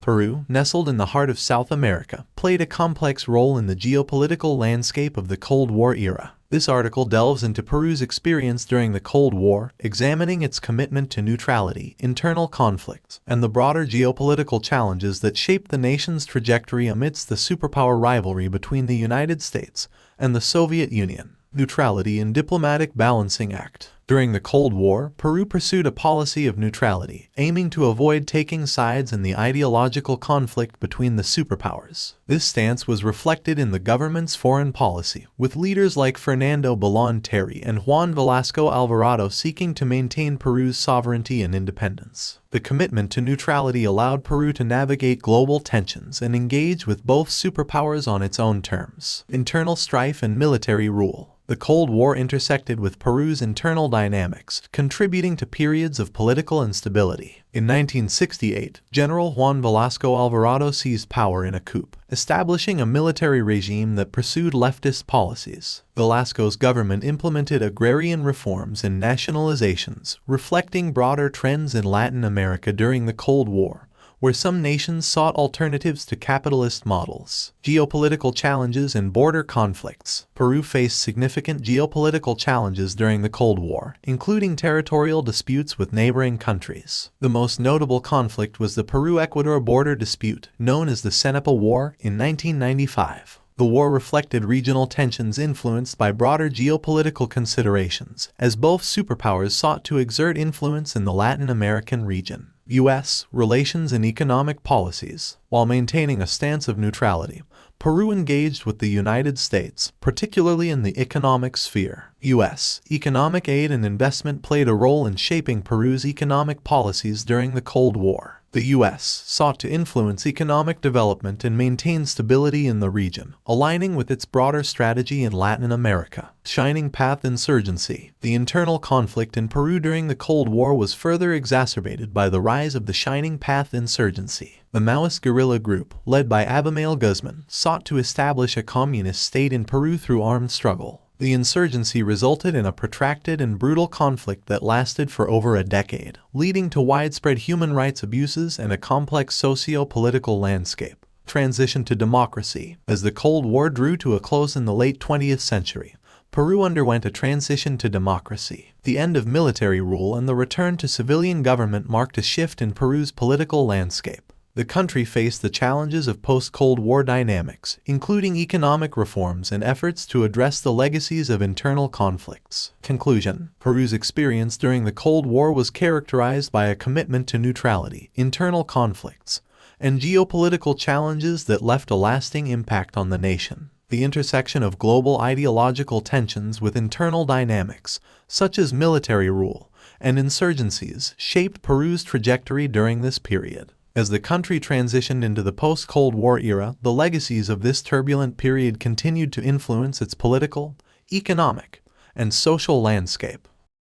Peru, nestled in the heart of South America, played a complex role in the geopolitical landscape of the Cold War era. This article delves into Peru's experience during the Cold War, examining its commitment to neutrality, internal conflicts, and the broader geopolitical challenges that shaped the nation's trajectory amidst the superpower rivalry between the United States and the Soviet Union. Neutrality and Diplomatic Balancing Act. During the Cold War, Peru pursued a policy of neutrality, aiming to avoid taking sides in the ideological conflict between the superpowers. This stance was reflected in the government's foreign policy, with leaders like Fernando Belaúnde Terry and Juan Velasco Alvarado seeking to maintain Peru's sovereignty and independence. The commitment to neutrality allowed Peru to navigate global tensions and engage with both superpowers on its own terms. Internal strife and military rule. The Cold War intersected with Peru's internal dynamics, contributing to periods of political instability. In 1968, General Juan Velasco Alvarado seized power in a coup, establishing a military regime that pursued leftist policies. Velasco's government implemented agrarian reforms and nationalizations, reflecting broader trends in Latin America during the Cold War, where some nations sought alternatives to capitalist models. Geopolitical challenges and border conflicts. Peru faced significant geopolitical challenges during the Cold War, including territorial disputes with neighboring countries. The most notable conflict was the Peru-Ecuador border dispute, known as the Cenepa War, in 1995. The war reflected regional tensions influenced by broader geopolitical considerations, as both superpowers sought to exert influence in the Latin American region. U.S. relations and economic policies. While maintaining a stance of neutrality, Peru engaged with the United States, particularly in the economic sphere. U.S. economic aid and investment played a role in shaping Peru's economic policies during the Cold War. The U.S. sought to influence economic development and maintain stability in the region, aligning with its broader strategy in Latin America. Shining Path insurgency. The internal conflict in Peru during the Cold War was further exacerbated by the rise of the Shining Path insurgency. The Maoist guerrilla group, led by Abimael Guzman, sought to establish a communist state in Peru through armed struggle. The insurgency resulted in a protracted and brutal conflict that lasted for over a decade, leading to widespread human rights abuses and a complex socio-political landscape. Transition to democracy. As the Cold War drew to a close in the late 20th century, Peru underwent a transition to democracy. The end of military rule and the return to civilian government marked a shift in Peru's political landscape. The country faced the challenges of post-Cold War dynamics, including economic reforms and efforts to address the legacies of internal conflicts. Conclusion. Peru's experience during the Cold War was characterized by a commitment to neutrality, internal conflicts, and geopolitical challenges that left a lasting impact on the nation. The intersection of global ideological tensions with internal dynamics, such as military rule and insurgencies, shaped Peru's trajectory during this period. As the country transitioned into the post-Cold War era, the legacies of this turbulent period continued to influence its political, economic, and social landscape.